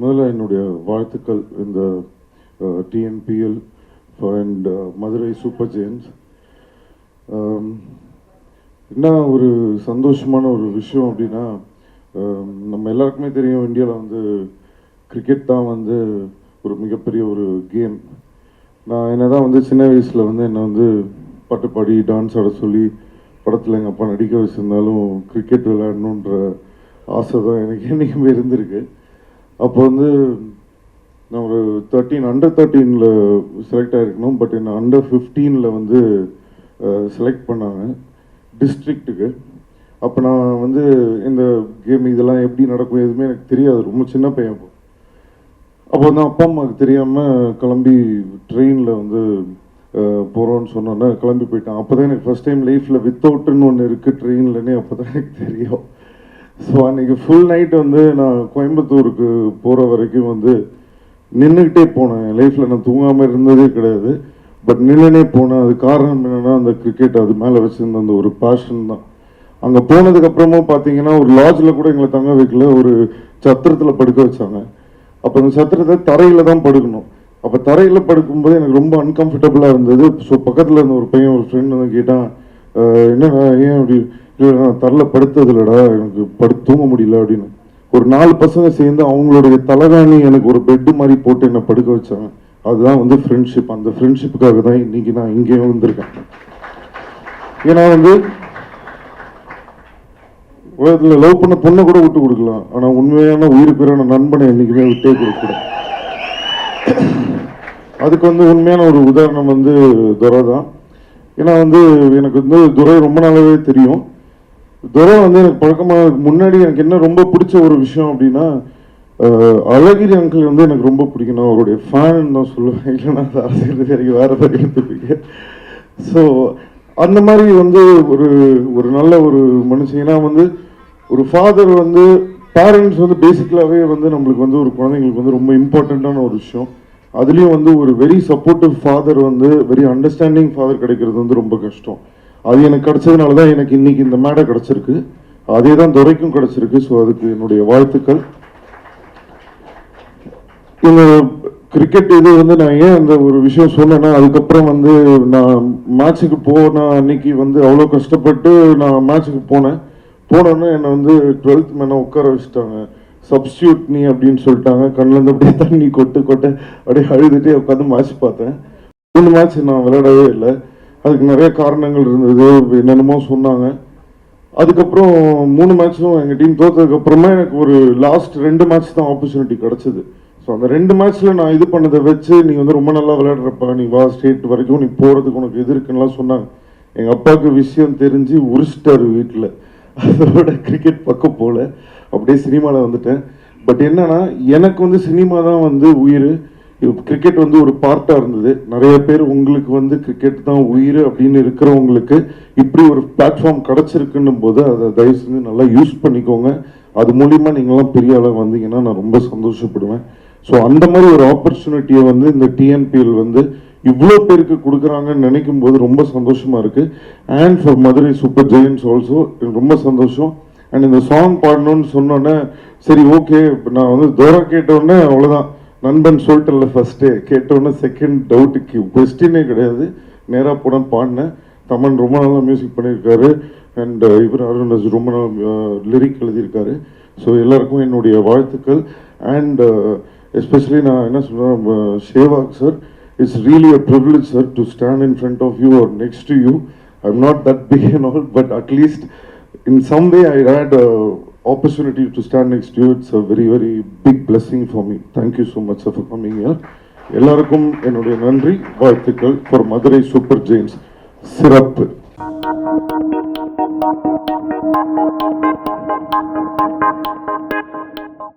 முதல்ல என்னுடைய வாழ்த்துக்கள் இந்த TNPL and Madurai Super Giants. என்ன ஒரு சந்தோஷமான ஒரு விஷயம் அப்படின்னா, நம்ம எல்லாருக்குமே தெரியும் இந்தியாவில் வந்து கிரிக்கெட் தான் வந்து ஒரு மிகப்பெரிய ஒரு கேம். நான் என்ன தான் வந்து சின்ன வயசில் வந்து என்னை வந்து பாட்டு பாடி டான்ஸ் ஆட சொல்லி படத்தில் எங்கள் அப்பா நடிக்க வச்சுருந்தாலும் கிரிக்கெட் விளையாடணுன்ற ஆசை தான் எனக்கு என்றைக்குமே இருந்திருக்கு. அப்போ வந்து நான் ஒரு அண்டர் 13 செலக்ட் ஆகிருக்கணும். பட் என்ன அண்டர் 15 வந்து செலக்ட் பண்ணாங்க டிஸ்ட்ரிக்ட்டுக்கு. அப்போ நான் வந்து இந்த கேம் இதெல்லாம் எப்படி நடக்கும் எதுவுமே எனக்கு தெரியாது, ரொம்ப சின்ன பையன். அப்போ வந்து அப்பா அம்மாவுக்கு தெரியாமல் கிளம்பி ட்ரெயினில் வந்து போகிறோன்னு சொன்னோன்னே கிளம்பி போயிட்டான். அப்போ தான் எனக்கு ஃபஸ்ட் டைம் லைஃப்பில் வித்தவுட்டுன்னு ஒன்று இருக்குது ட்ரெயின்லன்னே அப்போ தான் எனக்கு தெரியும். ஸோ அன்றைக்கி ஃபுல் நைட் வந்து நான் கோயம்புத்தூருக்கு போகிற வரைக்கும் வந்து நின்றுக்கிட்டே போனேன். என் லைஃப்பில் நான் தூங்காமல் இருந்ததே கிடையாது. பட் நின்றுனே போனேன். அது காரணம் என்னென்னா அந்த கிரிக்கெட் அது மேலே வச்சுருந்த அந்த ஒரு பேஷன் தான். அங்கே போனதுக்கப்புறமும் பார்த்தீங்கன்னா ஒரு லாட்ஜில் கூட எங்களை தங்க வைக்கல, ஒரு சத்திரத்தில் படுக்க வச்சாங்க. அப்போ அந்த சத்திரத்தை தரையில் தான் படுக்கணும். அப்போ தரையில் படுக்கும்போது எனக்கு ரொம்ப அன்கம்ஃபர்டபுளாக இருந்தது. ஸோ பக்கத்தில் இருந்த ஒரு பையன், ஒரு ஃப்ரெண்ட் வந்து கேட்டான், என்னடா ஏன் அப்படி? இல்லை நான் தரையில் படுத்தது இல்லைடா, எனக்கு தூங்க முடியல அப்படின்னு. ஒரு 4 பசங்க சேர்ந்து அவங்களுடைய தலைகாணி எனக்கு ஒரு பெட்டு மாதிரி போட்டு என்னை படுக்க வச்சாங்க. அதுதான் வந்து ஃப்ரெண்ட்ஷிப். அந்த ஃப்ரெண்ட்ஷிப்புக்காக தான் இன்னைக்கு நான் இங்கேயும் வந்திருக்கேன். ஏன்னா வந்து உலகத்தில் லவ் பண்ண பொண்ணை கூட விட்டு கொடுக்கலாம், ஆனால் உண்மையான உயிருக்குறான நண்பனை என்றைக்குமே விட்டே கொடுக்கூடாது. அதுக்கு வந்து உண்மையான ஒரு உதாரணம் வந்து துரை தான். ஏன்னா வந்து எனக்கு வந்து துரை ரொம்ப நாளாவே தெரியும். துரை வந்து எனக்கு பழக்கமாக முன்னாடி எனக்கு என்ன ரொம்ப பிடிச்ச ஒரு விஷயம் அப்படின்னா, அழகிரி அங்கிள் வந்து எனக்கு ரொம்ப பிடிக்கும். நான் அவருடைய ஃபேன் தான் சொல்லுவேன், இல்லைன்னா அது அரசியல் எனக்கு வேற ஏதாவது எடுத்துப்பீங்க. ஸோ அந்த மாதிரி வந்து ஒரு நல்ல ஒரு மனுஷன். ஏன்னா வந்து ஒரு ஃபாதர் வந்து பேரண்ட்ஸ் வந்து பேசிக்கலாகவே வந்து நம்மளுக்கு வந்து ஒரு குழந்தைங்களுக்கு வந்து ரொம்ப இம்பார்ட்டண்ட்டான ஒரு விஷயம். அதுலேயும் வந்து ஒரு வெரி சப்போர்ட்டிவ் ஃபாதர் வந்து வெரி அண்டர்ஸ்டாண்டிங் ஃபாதர் கிடைக்கிறது வந்து ரொம்ப கஷ்டம். அது எனக்கு கிடைச்சதுனால தான் எனக்கு இன்னைக்கு இந்த மேடை கிடச்சிருக்கு. அதே தான் துரைக்கும் கிடச்சிருக்கு. ஸோ அதுக்கு என்னுடைய வாழ்த்துக்கள். இந்த கிரிக்கெட் இது வந்து நான் ஏன் அந்த ஒரு விஷயம் சொன்னேன்னா, அதுக்கப்புறம் வந்து நான் மேட்சுக்கு போன அன்னைக்கு வந்து அவ்வளோ கஷ்டப்பட்டு நான் மேட்சுக்கு போனோன்னே என்னை வந்து 12th மேனை உட்கார வச்சுட்டாங்க. சப்ஸ்டியூட் நீ அப்படின்னு சொல்லிட்டாங்க. கண்ணிலேருந்து அப்படியே தண்ணி கொட்டு அப்படியே அழுதுகிட்டே உட்காந்து மேட்ச் பார்த்தேன். 3 மேட்ச் நான் விளையாடவே இல்லை. அதுக்கு நிறைய காரணங்கள் இருந்தது, என்னென்னமோ சொன்னாங்க. அதுக்கப்புறம் 3 மேட்சும் எங்கள் டீம் தோற்றதுக்கப்புறமா எனக்கு ஒரு லாஸ்ட் 2 மேட்ச் தான் ஆப்பர்ச்சுனிட்டி கிடச்சிது. ஸோ அந்த 2 மேட்ச்சில் நான் இது பண்ணதை வச்சு, நீ வந்து ரொம்ப நல்லா விளையாடுறப்பா, நீ வா ஸ்டேட் வரைக்கும் நீ போகிறதுக்கு உனக்கு எது இருக்குன்னுலாம் சொன்னாங்க. எங்கள் அப்பாவுக்கு விஷயம் தெரிஞ்சு உரிச்சிட்டாரு வீட்டில். அதோட கிரிக்கெட் பக்கம் போல அப்படியே சினிமாவில் வந்துட்டேன். பட் என்னன்னா, எனக்கு வந்து சினிமா தான் வந்து உயிர். கிரிக்கெட் வந்து ஒரு பார்ட்டாக இருந்தது. நிறைய பேர் உங்களுக்கு வந்து கிரிக்கெட் தான் உயிர் அப்படின்னு இருக்கிறவங்களுக்கு இப்படி ஒரு பிளாட்ஃபார்ம் கிடச்சிருக்குன்னும் போது அதை தயவு செஞ்சு நல்லா யூஸ் பண்ணிக்கோங்க. அது மூலிமா நீங்களாம் பெரிய அளவு வந்தீங்கன்னா நான் ரொம்ப சந்தோஷப்படுவேன். ஸோ அந்த மாதிரி ஒரு ஆப்பர்ச்சுனிட்டியை வந்து இந்த டிஎன்பிஎல் வந்து இவ்வளோ பேருக்கு கொடுக்குறாங்கன்னு நினைக்கும் போது ரொம்ப சந்தோஷமாக இருக்குது. And for Madurai Super Giants also ரொம்ப சந்தோஷம். அண்ட் இந்த சாங் பாடணும்னு சொன்னோன்னே சரி ஓகே, நான் வந்து தூரம் கேட்டோடனே அவ்வளோதான், நண்பன் சொல்லிட்டல ஃபஸ்ட்டே கேட்டோன்னே செகண்ட் டவுட்டுக்கு கொஸ்டினே கிடையாது, நேராக போனேன் பாடினேன். தமன் ரொம்ப நல்லா மியூசிக் பண்ணியிருக்காரு. அண்ட் இவர் அருண் ரொம்ப நாள் லிரிக் எழுதியிருக்காரு. ஸோ எல்லாருக்கும் என்னுடைய வாழ்த்துக்கள். அண்ட் எஸ்பெஷலி நான் என்ன சொல்கிறேன், Sehwag sir, it's really a privilege sir to stand in front of you or next to you. I'm not that big and all, but at least in some way I had a opportunity to stand next to you. It's a very very big blessing for me. Thank you so much sir for coming here. எல்லாருக்கும் என்னுடைய நன்றி வாழ்த்துக்கள். for Madurai Super Jains சிறப்பு.